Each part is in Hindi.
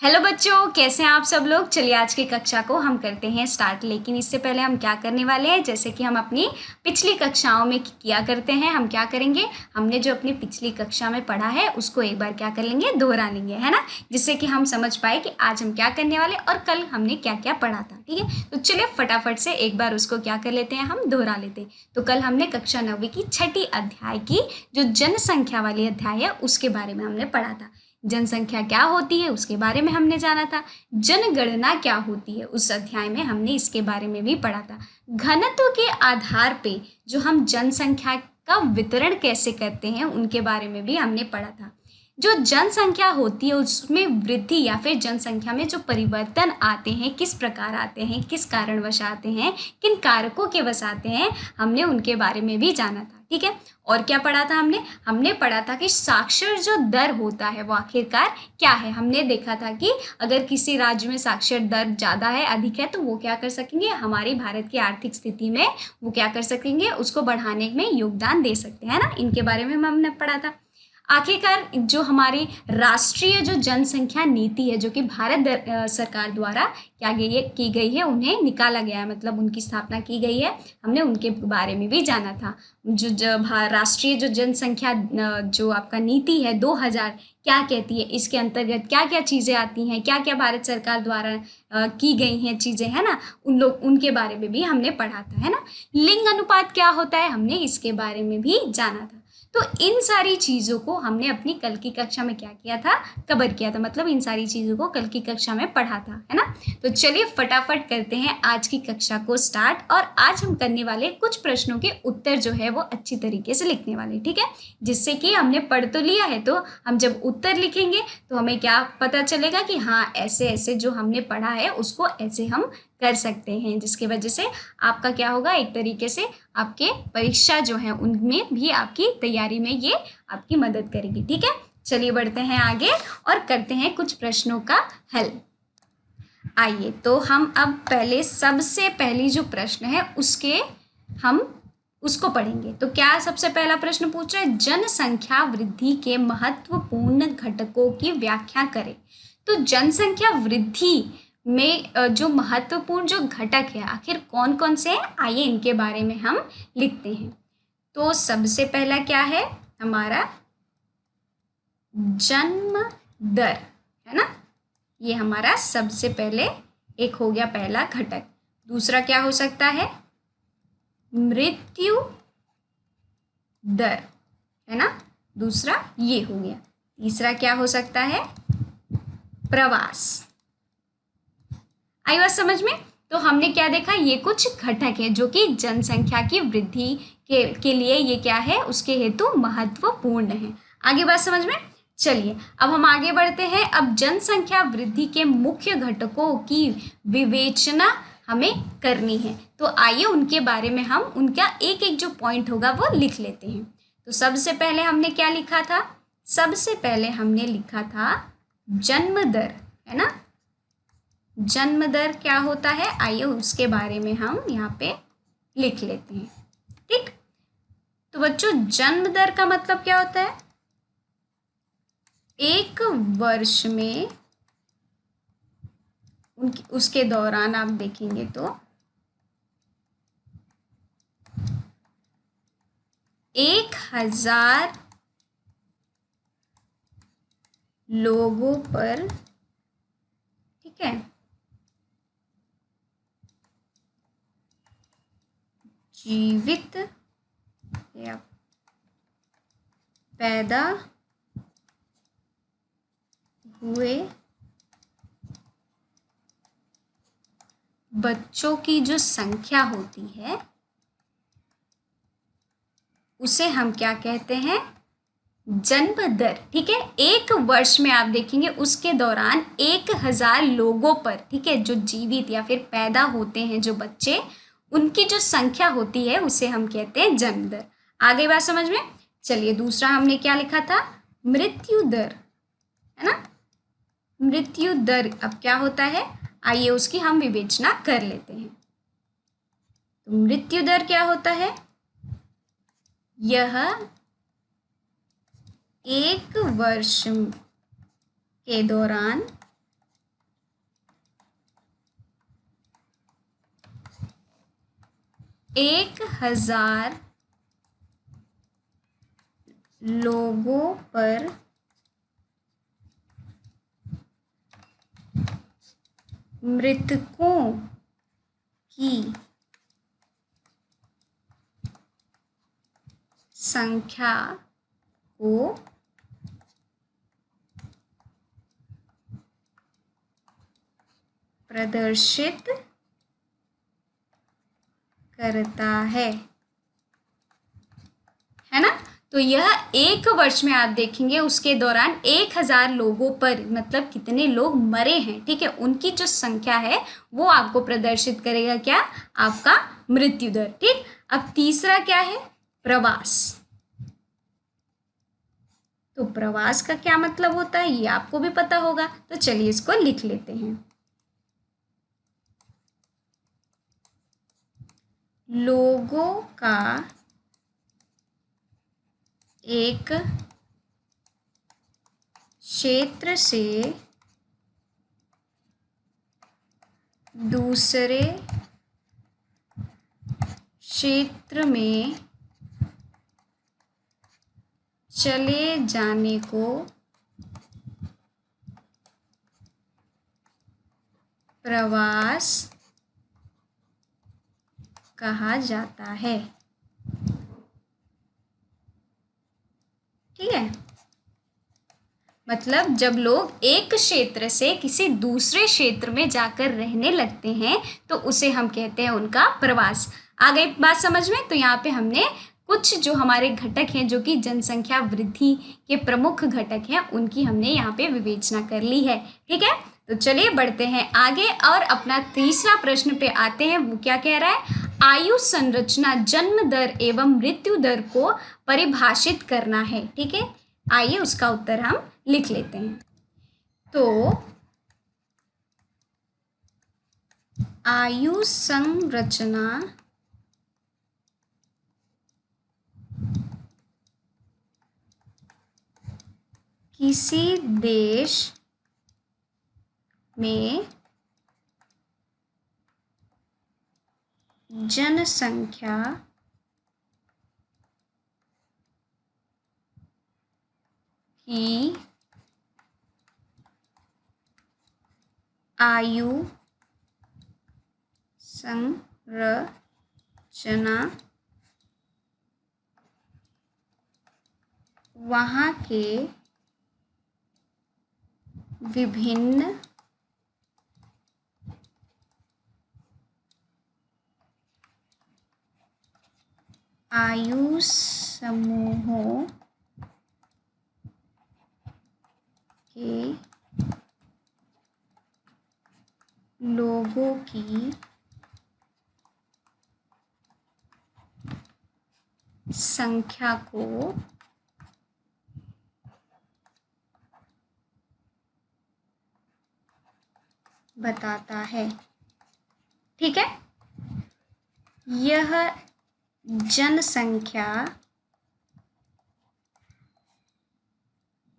हेलो बच्चों, कैसे हैं आप सब लोग। चलिए आज की कक्षा को हम करते हैं स्टार्ट। लेकिन इससे पहले हम क्या करने वाले हैं, जैसे कि हम अपनी पिछली कक्षाओं में किया करते हैं, हम क्या करेंगे, हमने जो अपनी पिछली कक्षा में पढ़ा है उसको एक बार क्या कर लेंगे, दोहरा लेंगे, है ना, जिससे कि हम समझ पाए कि आज हम क्या करने वाले और कल हमने क्या क्या पढ़ा था। ठीक है, तो चलिए फटाफट से एक बार उसको क्या कर लेते हैं, हम दोहरा लेते हैं। तो कल हमने कक्षा 9वीं की छठी अध्याय की जो जनसंख्या वाली अध्याय है उसके बारे में हमने पढ़ा था। जनसंख्या क्या होती है उसके बारे में हमने जाना था। जनगणना क्या होती है उस अध्याय में हमने इसके बारे में भी पढ़ा था। घनत्व के आधार पे जो हम जनसंख्या का वितरण कैसे करते हैं उनके बारे में भी हमने पढ़ा था। जो जनसंख्या होती है उसमें वृद्धि या फिर जनसंख्या में जो परिवर्तन आते हैं, किस प्रकार आते हैं, किस कारणवश आते हैं, किन कारकों के वश आते हैं, हमने उनके बारे में भी जाना था। ठीक है, और क्या पढ़ा था हमने हमने पढ़ा था कि साक्षर जो दर होता है वो आखिरकार क्या है। हमने देखा था कि अगर किसी राज्य में साक्षर दर ज़्यादा है, अधिक है, तो वो क्या कर सकेंगे, हमारी भारत की आर्थिक स्थिति में वो क्या कर सकेंगे, उसको बढ़ाने में योगदान दे सकते हैं ना। इनके बारे में हमने पढ़ा था। आखिरकार जो हमारी राष्ट्रीय जो जनसंख्या नीति है, जो कि भारत सरकार द्वारा क्या की गई है, उन्हें निकाला गया है, मतलब उनकी स्थापना की गई है, हमने उनके बारे में भी जाना था। जो राष्ट्रीय जो जनसंख्या जो आपका नीति है 2000 क्या कहती है, इसके अंतर्गत क्या क्या चीज़ें आती हैं, क्या क्या भारत सरकार द्वारा की गई हैं चीज़ें, है ना, उनके बारे में भी हमने पढ़ा था, है ना। लिंग अनुपात क्या होता है, हमने इसके बारे में भी जाना था। तो इन सारी चीज़ों को हमने अपनी कल की कक्षा में क्या किया था, कवर किया था, मतलब इन सारी चीज़ों को कल की कक्षा में पढ़ा था, है ना। तो चलिए फटाफट करते हैं आज की कक्षा को स्टार्ट। और आज हम करने वाले कुछ प्रश्नों के उत्तर जो है वो अच्छी तरीके से लिखने वाले, ठीक है, जिससे कि हमने पढ़ तो लिया है, तो हम जब उत्तर लिखेंगे तो हमें क्या पता चलेगा कि हाँ ऐसे ऐसे जो हमने पढ़ा है उसको ऐसे हम कर सकते हैं, जिसकी वजह से आपका क्या होगा, एक तरीके से आपके परीक्षा जो है उनमें भी आपकी तैयारी में ये आपकी मदद करेगी। ठीक है, चलिए बढ़ते हैं आगे और करते हैं कुछ प्रश्नों का हल। आइए तो हम अब पहले सबसे पहली जो प्रश्न है हम उसको पढ़ेंगे। तो क्या सबसे पहला प्रश्न पूछ रहा है, जनसंख्या वृद्धि के महत्वपूर्ण घटकों की व्याख्या करें। तो जनसंख्या वृद्धि में जो महत्वपूर्ण जो घटक है आखिर कौन कौन से हैं, आइए इनके बारे में हम लिखते हैं। तो सबसे पहला क्या है हमारा, जन्म दर, है ना, ये हमारा सबसे पहले एक हो गया पहला घटक। दूसरा क्या हो सकता है, मृत्यु दर, है ना, दूसरा ये हो गया। तीसरा क्या हो सकता है, प्रवास। आई बात समझ में। तो हमने क्या देखा, ये कुछ घटक है जो कि जनसंख्या की वृद्धि के लिए ये क्या है, उसके हेतु महत्वपूर्ण है। आगे बात समझ में। चलिए अब हम आगे बढ़ते हैं। अब जनसंख्या वृद्धि के मुख्य घटकों की विवेचना हमें करनी है, तो आइए उनके बारे में हम उनका एक एक जो पॉइंट होगा वो लिख लेते हैं। तो सबसे पहले हमने क्या लिखा था, सबसे पहले हमने लिखा था जन्म दर, है ना। जन्म दर क्या होता है, आइए उसके बारे में हम यहाँ पे लिख लेते हैं। ठीक, तो बच्चों जन्म दर का मतलब क्या होता है, एक वर्ष में उसके दौरान आप देखेंगे तो 1000 लोगों पर, ठीक है, जीवित या पैदा हुए बच्चों की जो संख्या होती है उसे हम क्या कहते हैं, जन्म दर। ठीक है, एक वर्ष में आप देखेंगे उसके दौरान 1000 लोगों पर, ठीक है, जो जीवित या फिर पैदा होते हैं जो बच्चे, उनकी जो संख्या होती है उसे हम कहते हैं जन्म दर। आगे बात समझ में। चलिए दूसरा हमने क्या लिखा था, मृत्यु दर, है ना। मृत्यु दर अब क्या होता है, आइए उसकी हम विवेचना कर लेते हैं। तो मृत्यु दर क्या होता है, यह एक वर्ष के दौरान 1000 लोगों पर मृतकों की संख्या को प्रदर्शित करता है ना। तो यह एक वर्ष में आप देखेंगे उसके दौरान 1000 लोगों पर मतलब कितने लोग मरे हैं, ठीक है, उनकी जो संख्या है वो आपको प्रदर्शित करेगा क्या, आपका मृत्यु दर। ठीक, अब तीसरा क्या है, प्रवास। तो प्रवास का क्या मतलब होता है ये आपको भी पता होगा, तो चलिए इसको लिख लेते हैं। लोगों का एक क्षेत्र से दूसरे क्षेत्र में चले जाने को प्रवास कहा जाता है। ठीक है, मतलब जब लोग एक क्षेत्र से किसी दूसरे क्षेत्र में जाकर रहने लगते हैं तो उसे हम कहते हैं उनका प्रवास। आ गई बात समझ में। तो यहाँ पे हमने कुछ जो हमारे घटक हैं जो कि जनसंख्या वृद्धि के प्रमुख घटक हैं उनकी हमने यहाँ पे विवेचना कर ली है। ठीक है, तो चलिए बढ़ते हैं आगे और अपना तीसरा प्रश्न पे आते हैं। वो क्या कह रहा है, आयु संरचना जन्म दर एवं मृत्यु दर को परिभाषित करना है। ठीक है, आइए उसका उत्तर हम लिख लेते हैं। तो आयु संरचना किसी देश में जनसंख्या की आयु संरचना वहाँ के विभिन्न आयु समूहों के लोगों की संख्या को बताता है। ठीक है, यह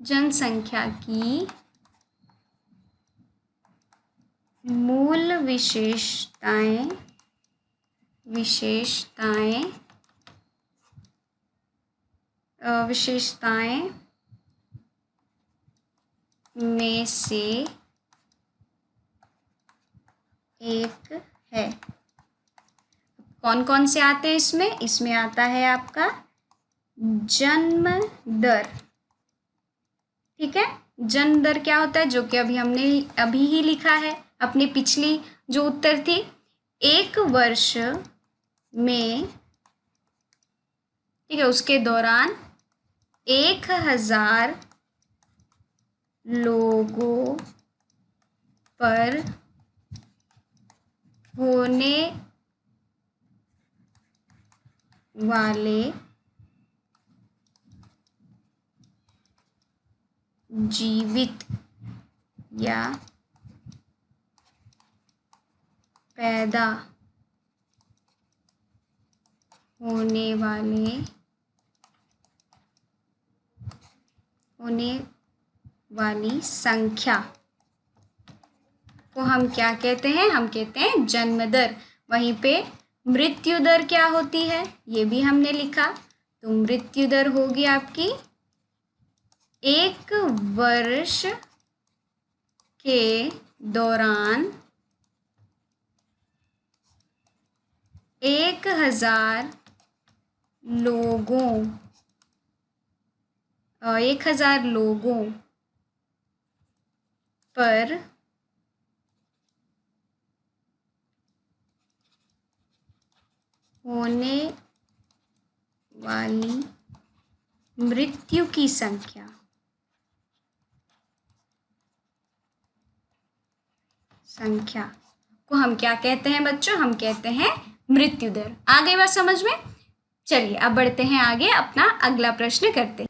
जनसंख्या की मूल विशेषताएं में से एक है। कौन कौन से आते हैं इसमें, इसमें आता है आपका जन्म दर। ठीक है, जन्म दर क्या होता है, जो कि हमने अभी ही लिखा है अपनी पिछली जो उत्तर थी, एक वर्ष में, ठीक है, उसके दौरान 1000 लोगों पर होने वाले जीवित या पैदा होने वाली संख्या को हम क्या कहते हैं, हम कहते हैं जन्म दर। वहीं पे मृत्यु दर क्या होती है ये भी हमने लिखा। तो मृत्यु दर होगी आपकी 1 वर्ष के दौरान 1000 लोगों पर होने वाली मृत्यु की संख्या को हम क्या कहते हैं बच्चों? हम कहते हैं मृत्यु दर। आ गई बात समझ में? चलिए अब बढ़ते हैं आगे, अपना अगला प्रश्न करते हैं।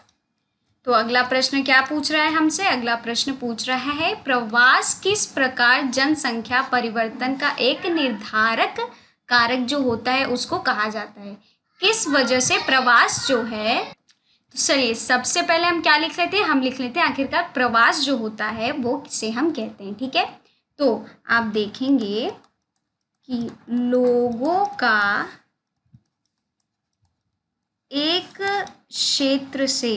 तो अगला प्रश्न क्या पूछ रहा है हमसे? अगला प्रश्न पूछ रहा है प्रवास किस प्रकार जनसंख्या परिवर्तन का एक निर्धारक कारक जो होता है उसको कहा जाता है? किस वजह से प्रवास जो है, तो चलिए सबसे पहले हम क्या लिख लेते हैं? हम लिख लेते हैं आखिरकार प्रवास जो होता है वो किसे हम कहते हैं। ठीक है, तो आप देखेंगे कि लोगों का एक क्षेत्र से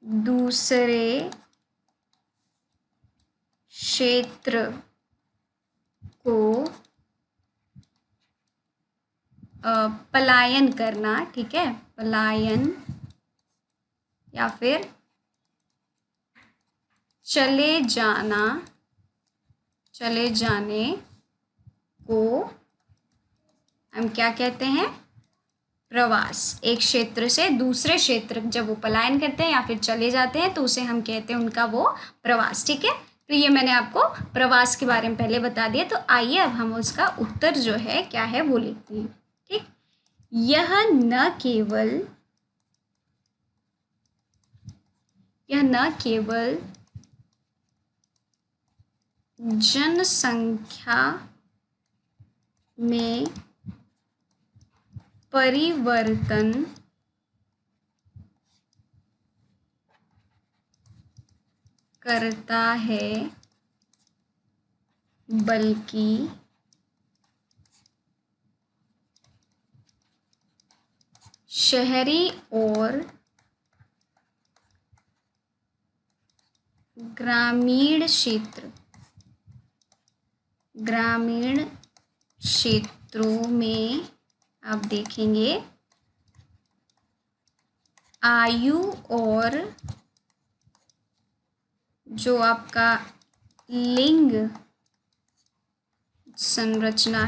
दूसरे क्षेत्र को पलायन करना। ठीक है, पलायन या फिर चले जाने को हम क्या कहते हैं? प्रवास। एक क्षेत्र से दूसरे क्षेत्र जब वो पलायन करते हैं या फिर चले जाते हैं तो उसे हम कहते हैं उनका वो प्रवास। ठीक है, तो ये मैंने आपको प्रवास के बारे में पहले बता दिया। तो आइए अब हम उसका उत्तर जो है क्या है वो लिखते हैं। ठीक, यह न केवल जनसंख्या में परिवर्तन करता है बल्कि शहरी और ग्रामीण क्षेत्रों में आप देखेंगे आयु और जो आपका लिंग संरचना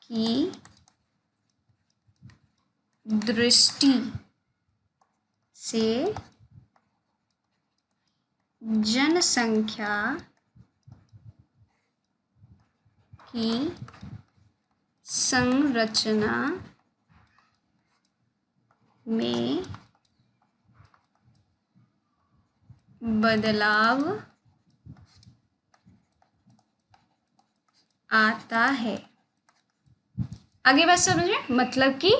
की दृष्टि से जनसंख्या की संरचना में बदलाव आता है। आगे बात समझिए, मतलब कि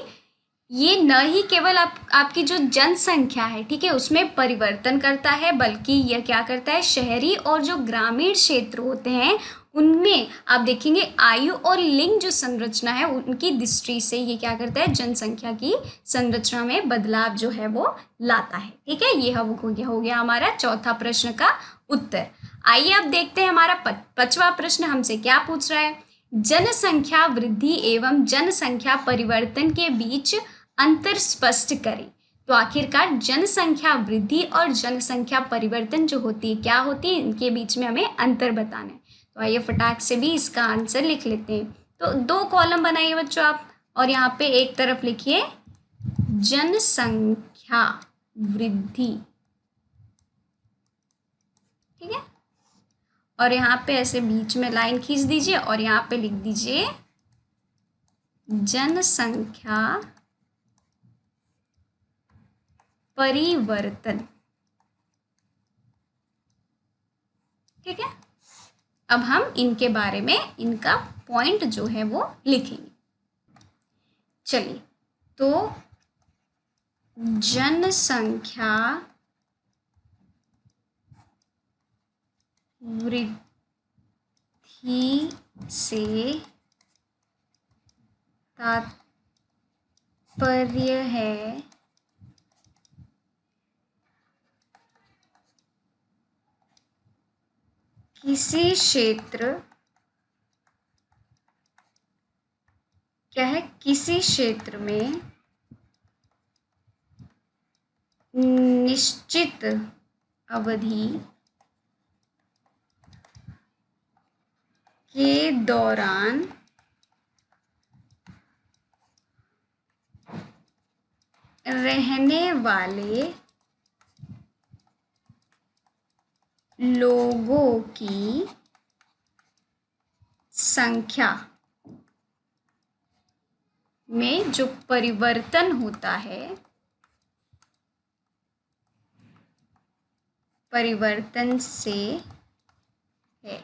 ये न ही केवल आपकी जो जनसंख्या है, ठीक है, उसमें परिवर्तन करता है, बल्कि यह क्या करता है? शहरी और जो ग्रामीण क्षेत्र होते हैं उनमें आप देखेंगे आयु और लिंग जो संरचना है उनकी दृष्टि से ये क्या करता है? जनसंख्या की संरचना में बदलाव जो है वो लाता है। ठीक है, ये हो गया हमारा चौथा प्रश्न का उत्तर। आइए अब देखते हैं हमारा पांचवा प्रश्न हमसे क्या पूछ रहा है। जनसंख्या वृद्धि एवं जनसंख्या परिवर्तन के बीच अंतर स्पष्ट करें। तो आखिरकार जनसंख्या वृद्धि और जनसंख्या परिवर्तन जो होती है क्या होती है? इनके बीच में हमें अंतर बताना है। तो आइए फटाक से भी इसका आंसर लिख लेते हैं। तो 2 कॉलम बनाइए बच्चों आप, और यहाँ पे एक तरफ लिखिए जनसंख्या वृद्धि। ठीक है, और यहाँ पे ऐसे बीच में लाइन खींच दीजिए और यहाँ पे लिख दीजिए जनसंख्या परिवर्तन। ठीक है, अब हम इनके बारे में इनका पॉइंट जो है वो लिखेंगे। चलिए, तो जनसंख्या वृद्धि से तात्पर्य है किसी क्षेत्र, क्या है, किसी क्षेत्र में निश्चित अवधि के दौरान रहने वाले लोगों की संख्या में जो परिवर्तन होता है, परिवर्तन से है।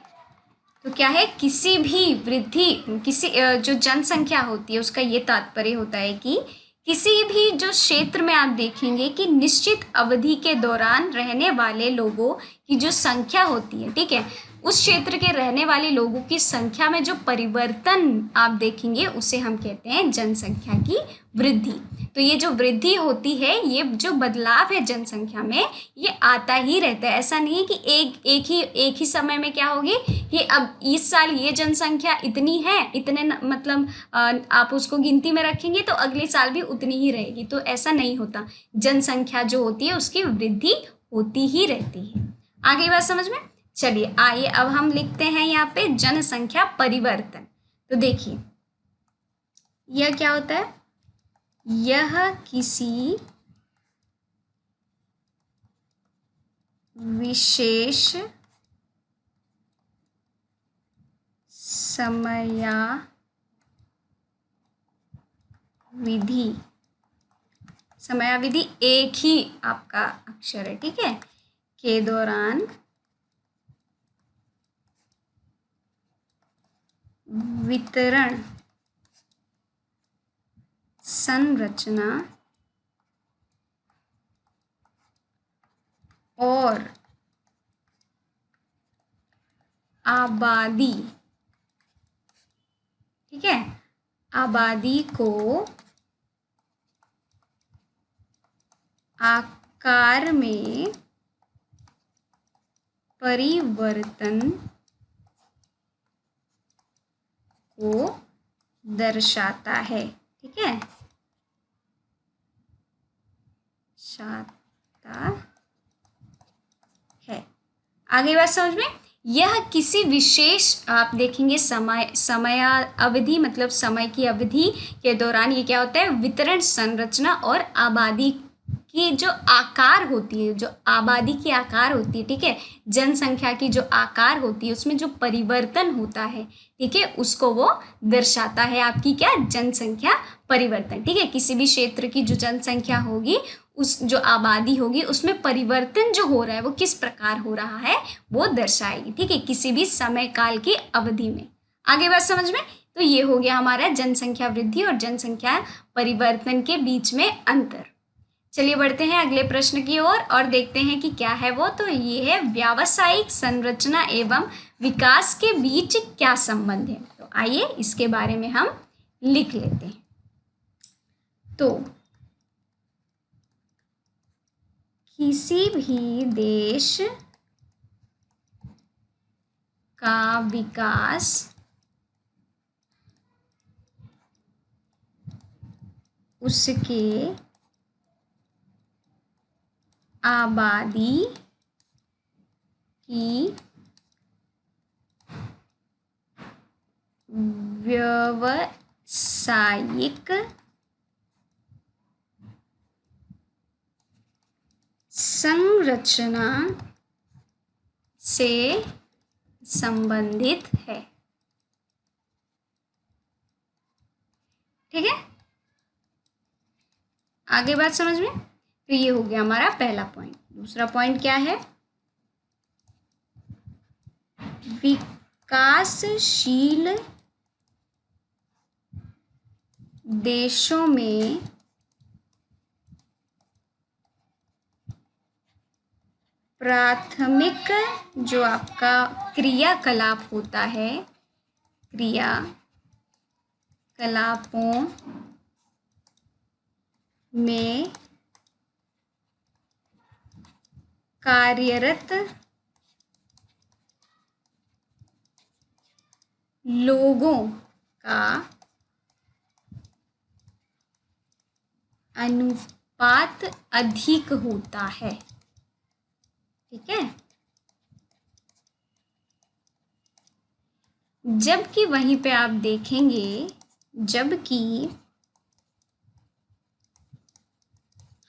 तो क्या है, किसी भी वृद्धि, किसी जो जनसंख्या होती है उसका ये तात्पर्य होता है कि किसी भी जो क्षेत्र में आप देखेंगे कि निश्चित अवधि के दौरान रहने वाले लोगों की जो संख्या होती है, ठीक है, उस क्षेत्र के रहने वाले लोगों की संख्या में जो परिवर्तन आप देखेंगे उसे हम कहते हैं जनसंख्या की वृद्धि। तो ये जो वृद्धि होती है, ये जो बदलाव है जनसंख्या में, ये आता ही रहता है। ऐसा नहीं है कि एक ही समय में क्या होगी कि अब इस साल ये जनसंख्या इतनी है, इतने मतलब आप उसको गिनती में रखेंगे तो अगले साल भी उतनी ही रहेगी, तो ऐसा नहीं होता। जनसंख्या जो होती है उसकी वृद्धि होती ही रहती है। आगे बात समझ में? चलिए आइए अब हम लिखते हैं यहाँ पे जनसंख्या परिवर्तन। तो देखिए यह क्या होता है, यह किसी विशेष समयावधि एक ही आपका अक्षर है, ठीक है, के दौरान वितरण संरचना और आबादी, ठीक है, आबादी को आकार में परिवर्तन को दर्शाता है, ठीक है, दर्शाता है। आगे बात समझ में? यह किसी विशेष, आप देखेंगे समयावधि मतलब समय की अवधि के दौरान ये क्या होता है, वितरण संरचना और आबादी की जो आकार होती है, जो आबादी की आकार होती है, ठीक है, जनसंख्या की जो आकार होती है उसमें जो परिवर्तन होता है, ठीक है, उसको वो दर्शाता है आपकी क्या, जनसंख्या परिवर्तन, ठीक है। किसी भी क्षेत्र की जो जनसंख्या होगी, उस जो आबादी होगी उसमें परिवर्तन जो हो रहा है वो किस प्रकार हो रहा है वो दर्शाएगी, ठीक है, किसी भी समय काल की अवधि में। आगे बात समझ में? तो ये हो गया हमारा जनसंख्या वृद्धि और जनसंख्या परिवर्तन के बीच में अंतर। चलिए बढ़ते हैं अगले प्रश्न की ओर और देखते हैं कि क्या है वो। तो ये है व्यावसायिक संरचना एवं विकास के बीच क्या संबंध है। तो आइए इसके बारे में हम लिख लेते हैं। तो किसी भी देश का विकास उसके आबादी की व्यावसायिक संरचना से संबंधित है, ठीक है। आगे बात समझ में? तो ये हो गया हमारा पहला पॉइंट। दूसरा पॉइंट क्या है, विकासशील देशों में प्राथमिक जो आपका क्रियाकलाप होता है, क्रियाकलापों में कार्यरत लोगों का अनुपात अधिक होता है। ठीक है, जबकि वहीं पे आप देखेंगे, जबकि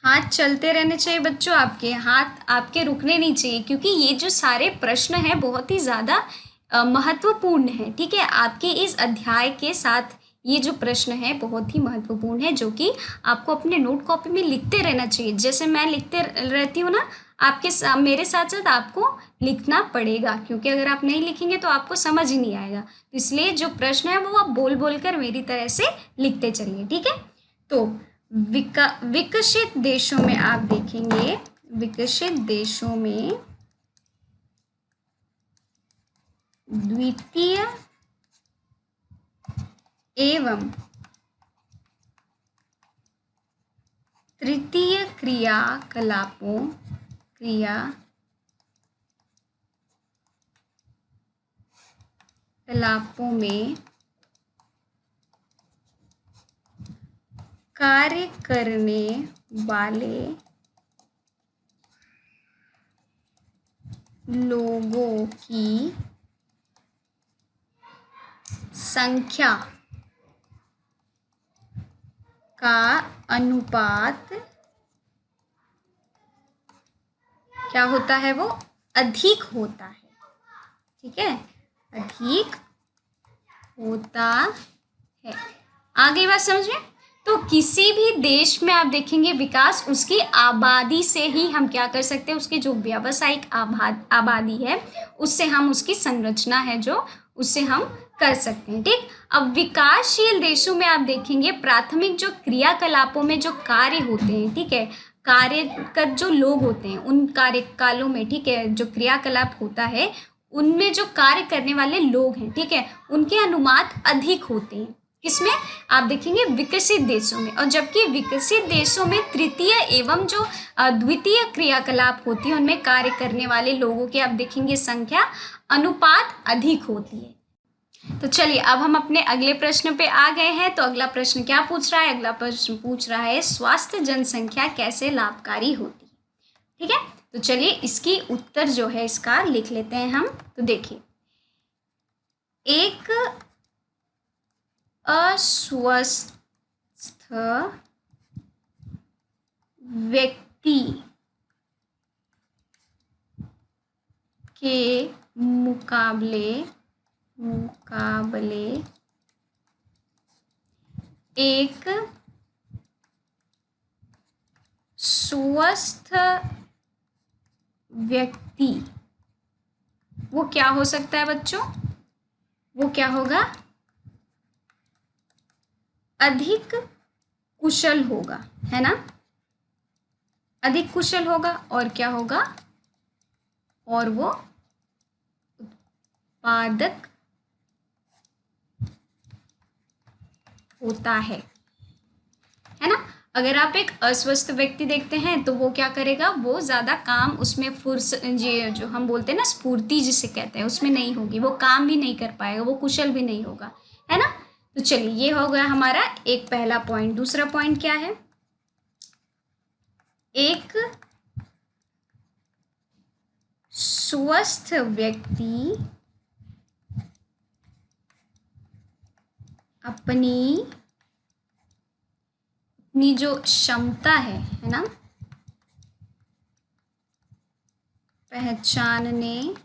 हाथ चलते रहने चाहिए बच्चों, आपके हाथ आपके रुकने नहीं चाहिए, क्योंकि ये जो सारे प्रश्न हैं बहुत ही ज़्यादा महत्वपूर्ण है। ठीक है, आपके इस अध्याय के साथ ये जो प्रश्न है बहुत ही महत्वपूर्ण है, जो कि आपको अपने नोट कॉपी में लिखते रहना चाहिए। जैसे मैं लिखते रहती हूँ ना, मेरे साथ साथ आपको लिखना पड़ेगा, क्योंकि अगर आप नहीं लिखेंगे तो आपको समझ ही नहीं आएगा। तो इसलिए जो प्रश्न है वो आप बोल बोल कर मेरी तरह से लिखते चलिए। ठीक है, तो विकसित देशों में आप देखेंगे, विकसित देशों में द्वितीय एवं तृतीय क्रियाकलापों में कार्य करने वाले लोगों की संख्या का अनुपात क्या होता है, वो अधिक होता है। ठीक है, अधिक होता है। आगे बात समझिए। तो किसी भी देश में आप देखेंगे विकास उसकी आबादी से ही हम क्या कर सकते हैं, उसकी जो व्यावसायिक आबादी है उससे हम उसकी संरचना है जो उससे हम कर सकते हैं। ठीक, अब विकासशील देशों में आप देखेंगे प्राथमिक जो क्रियाकलापों में जो कार्य होते हैं, ठीक है, कार्यरत जो लोग होते हैं उन कार्यकालों में, ठीक है, जो क्रियाकलाप होता है उनमें जो कार्य करने वाले लोग हैं, ठीक है, उनके अनुपात अधिक होते हैं। किसमें, आप देखेंगे विकसित देशों में। और जबकि विकसित देशों में तृतीय एवं जो द्वितीय क्रियाकलाप होती है उनमें कार्य करने वाले लोगों की आप देखेंगे संख्या अनुपात अधिक होती है। तो चलिए अब हम अपने अगले प्रश्न पे आ गए हैं। तो अगला प्रश्न क्या पूछ रहा है, अगला प्रश्न पूछ रहा है स्वास्थ्य जनसंख्या कैसे लाभकारी होती है। ठीक है, तो चलिए इसकी उत्तर जो है इसका लिख लेते हैं हम। तो देखिए, एक अस्वस्थ व्यक्ति के मुकाबले एक स्वस्थ व्यक्ति, वो क्या हो सकता है बच्चों, वो क्या होगा, अधिक कुशल होगा, है ना, अधिक कुशल होगा। और क्या होगा, और वो उत्पादक होता है ना। अगर आप एक अस्वस्थ व्यक्ति देखते हैं तो वो क्या करेगा, वो ज़्यादा काम उसमें ये जो हम बोलते हैं ना स्फूर्ति जिसे कहते हैं उसमें नहीं होगी, वो काम भी नहीं कर पाएगा, वो कुशल भी नहीं होगा, है ना। तो चलिए ये हो गया हमारा एक पहला पॉइंट। दूसरा पॉइंट क्या है, एक स्वस्थ व्यक्ति अपनी जो क्षमता है ना, पहचानने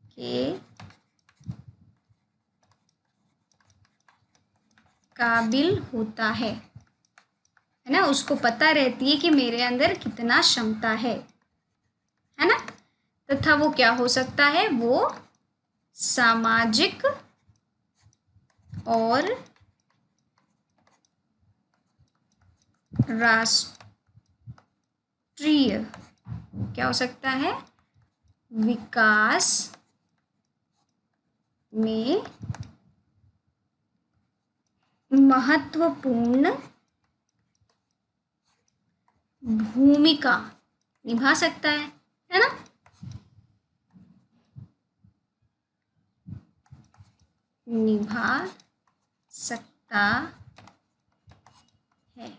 के काबिल होता है ना, उसको पता रहती है कि मेरे अंदर कितना क्षमता है ना। तथा वो क्या हो सकता है, वो सामाजिक और राष्ट्रीय क्या हो सकता है? विकास में महत्वपूर्ण भूमिका निभा सकता है ना? निभा सकता है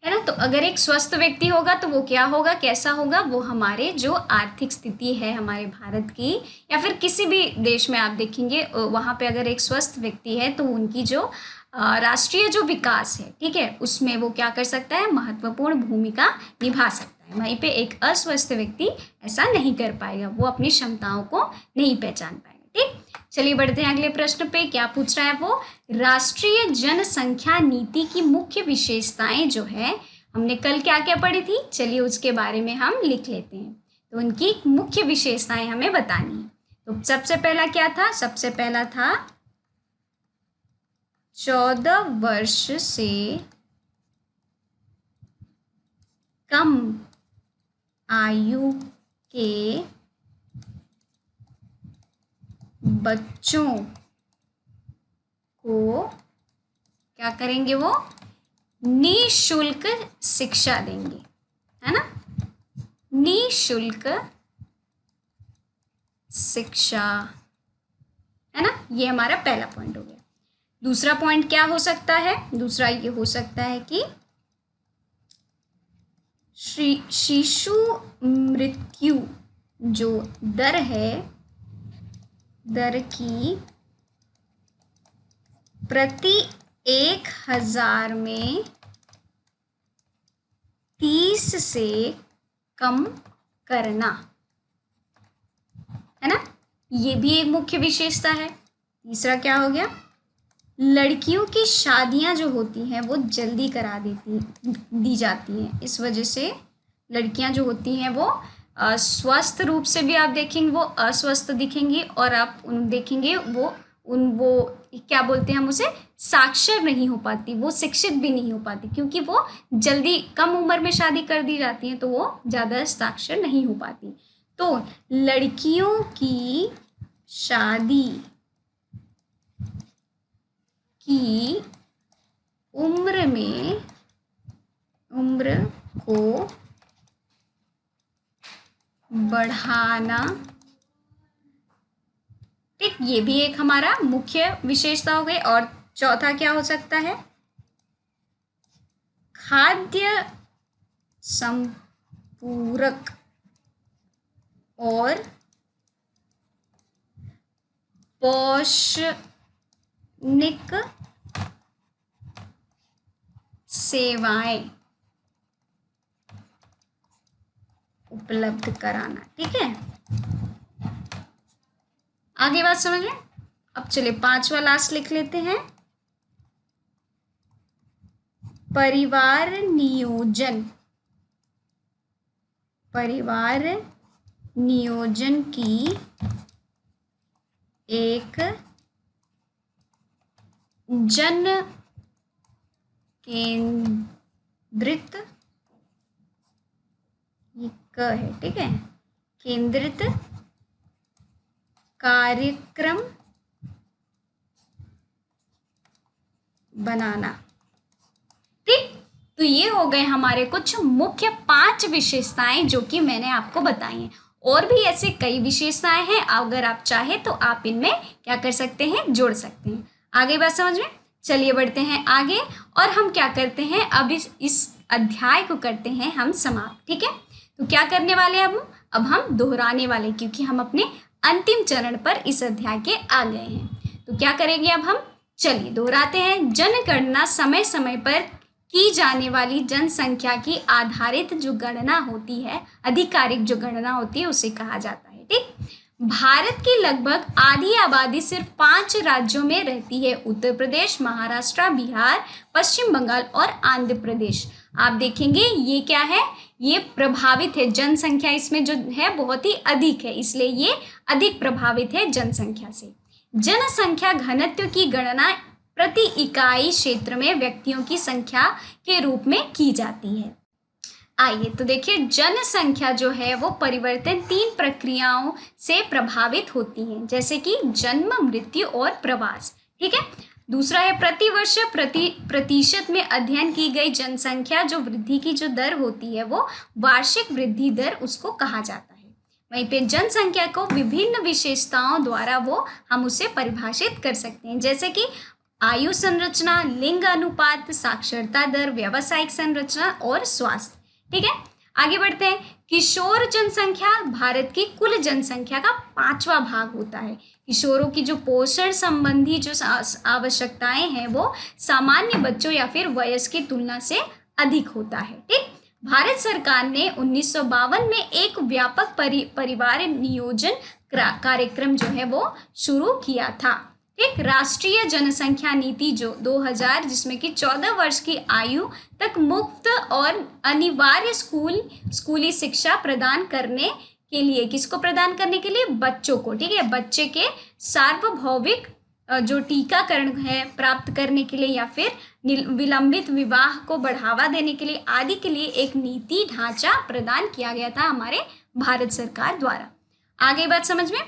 ना? तो अगर एक स्वस्थ व्यक्ति होगा तो वो क्या होगा, कैसा होगा? वो हमारे जो आर्थिक स्थिति है हमारे भारत की या फिर किसी भी देश में आप देखेंगे वहाँ पे अगर एक स्वस्थ व्यक्ति है तो उनकी जो राष्ट्रीय जो विकास है, ठीक है, उसमें वो क्या कर सकता है? महत्वपूर्ण भूमिका निभा सकता है। वहीं पे एक अस्वस्थ व्यक्ति ऐसा नहीं कर पाएगा, वो अपनी क्षमताओं को नहीं पहचान पाएगा। ठीक, चलिए बढ़ते हैं अगले प्रश्न पे। क्या पूछ रहा है वो? राष्ट्रीय जनसंख्या नीति की मुख्य विशेषताएं जो है, हमने कल क्या क्या पढ़ी थी, चलिए उसके बारे में हम लिख लेते हैं। तो उनकी मुख्य विशेषताएं हमें बतानी है। तो सबसे पहला क्या था? सबसे पहला था 14 वर्ष से कम आयु के बच्चों को क्या करेंगे? वो निःशुल्क शिक्षा देंगे, है ना? निःशुल्क शिक्षा, है ना? ये हमारा पहला पॉइंट हो गया। दूसरा पॉइंट क्या हो सकता है? दूसरा ये हो सकता है कि शिशु मृत्यु जो दर है, दर की प्रति 1000 में 30 से कम करना, है ना? ये भी एक मुख्य विशेषता है। तीसरा क्या हो गया? लड़कियों की शादियां जो होती हैं वो जल्दी करा दी जाती हैं। इस वजह से लड़कियां जो होती हैं वो स्वस्थ रूप से भी आप देखेंगे वो अस्वस्थ दिखेंगी, और आप उन देखेंगे वो क्या बोलते हैं हम उसे, साक्षर नहीं हो पाती, वो शिक्षित भी नहीं हो पाती, क्योंकि वो जल्दी कम उम्र में शादी कर दी जाती हैं तो वो ज़्यादा साक्षर नहीं हो पाती। तो लड़कियों की शादी की उम्र को बढ़ाना, ठीक, ये भी एक हमारा मुख्य विशेषता हो गई। और चौथा क्या हो सकता है? खाद्य संपूरक और पौष्टिक सेवाएं उपलब्ध कराना, ठीक है? आगे बात समझ में? अब चलिए पांचवा लास्ट लिख लेते हैं। परिवार नियोजन की एक जन केंद्रित, ये क है, ठीक है, केंद्रित कार्यक्रम बनाना, ठीक। तो ये हो गए हमारे कुछ मुख्य 5 विशेषताएं जो कि मैंने आपको बताई हैं। और भी ऐसे कई विशेषताएं हैं, अगर आप चाहे तो आप इनमें क्या कर सकते हैं, जोड़ सकते हैं। आगे बात समझ में? चलिए बढ़ते हैं आगे और हम क्या करते हैं, अब इस अध्याय को करते हैं हम समाप्त, ठीक है। तो क्या करने वाले हैं अब हम दोहराने वाले, क्योंकि हम अपने अंतिम चरण पर इस अध्याय के आ गए हैं। तो क्या करेंगे अब हम, चलिए दोहराते हैं। जनगणना समय समय पर की जाने वाली जनसंख्या की आधारित जो गणना होती है, आधिकारिक जो गणना होती है, उसे कहा जाता है, ठीक। भारत की लगभग आधी आबादी सिर्फ 5 राज्यों में रहती है, उत्तर प्रदेश, महाराष्ट्र, बिहार, पश्चिम बंगाल और आंध्र प्रदेश। आप देखेंगे ये क्या है, ये प्रभावित है, जनसंख्या इसमें जो है बहुत ही अधिक है, इसलिए ये अधिक प्रभावित है जनसंख्या से। जनसंख्या घनत्व की गणना प्रति इकाई क्षेत्र में व्यक्तियों की संख्या के रूप में की जाती है। आइए तो देखिए, जनसंख्या जो है वो परिवर्तन 3 प्रक्रियाओं से प्रभावित होती है, जैसे कि जन्म, मृत्यु और प्रवास। ठीक है। दूसरा है प्रतिवर्ष प्रतिशत में अध्ययन की गई जनसंख्या जो वृद्धि की जो दर होती है वो वार्षिक वृद्धि दर उसको कहा जाता है। वहीं पे जनसंख्या को विभिन्न विशेषताओं द्वारा वो हम उसे परिभाषित कर सकते हैं, जैसे कि आयु संरचना, लिंग अनुपात, साक्षरता दर, व्यावसायिक संरचना और स्वास्थ्य। ठीक है। आगे बढ़ते हैं। किशोर जनसंख्या भारत की कुल जनसंख्या का 5वां भाग होता है। किशोरों की जो पोषण संबंधी जो आवश्यकताएं हैं वो सामान्य बच्चों या फिर वयस्क की तुलना से अधिक होता है। ठीक। भारत सरकार ने 1952 में एक व्यापक परिवार नियोजन कार्यक्रम जो है वो शुरू किया था। ठीक। राष्ट्रीय जनसंख्या नीति जो 2000, जिसमें कि 14 वर्ष की आयु तक मुफ्त और अनिवार्य स्कूली शिक्षा प्रदान करने के लिए, किसको प्रदान करने के लिए? बच्चों को। ठीक है। बच्चे के सार्वभौमिक जो टीकाकरण है प्राप्त करने के लिए या फिर विलंबित विवाह को बढ़ावा देने के लिए आदि के लिए एक नीति ढांचा प्रदान किया गया था हमारे भारत सरकार द्वारा। आगे बात समझ में?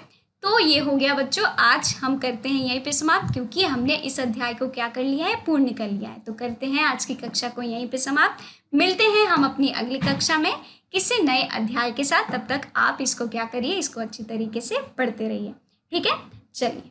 तो ये हो गया बच्चों, आज हम करते हैं यहीं पे समाप्त, क्योंकि हमने इस अध्याय को क्या कर लिया है? पूर्ण कर लिया है। तो करते हैं आज की कक्षा को यहीं पे समाप्त। मिलते हैं हम अपनी अगली कक्षा में किसी नए अध्याय के साथ। तब तक आप इसको क्या करिए? इसको अच्छी तरीके से पढ़ते रहिए। ठीक है। चलिए।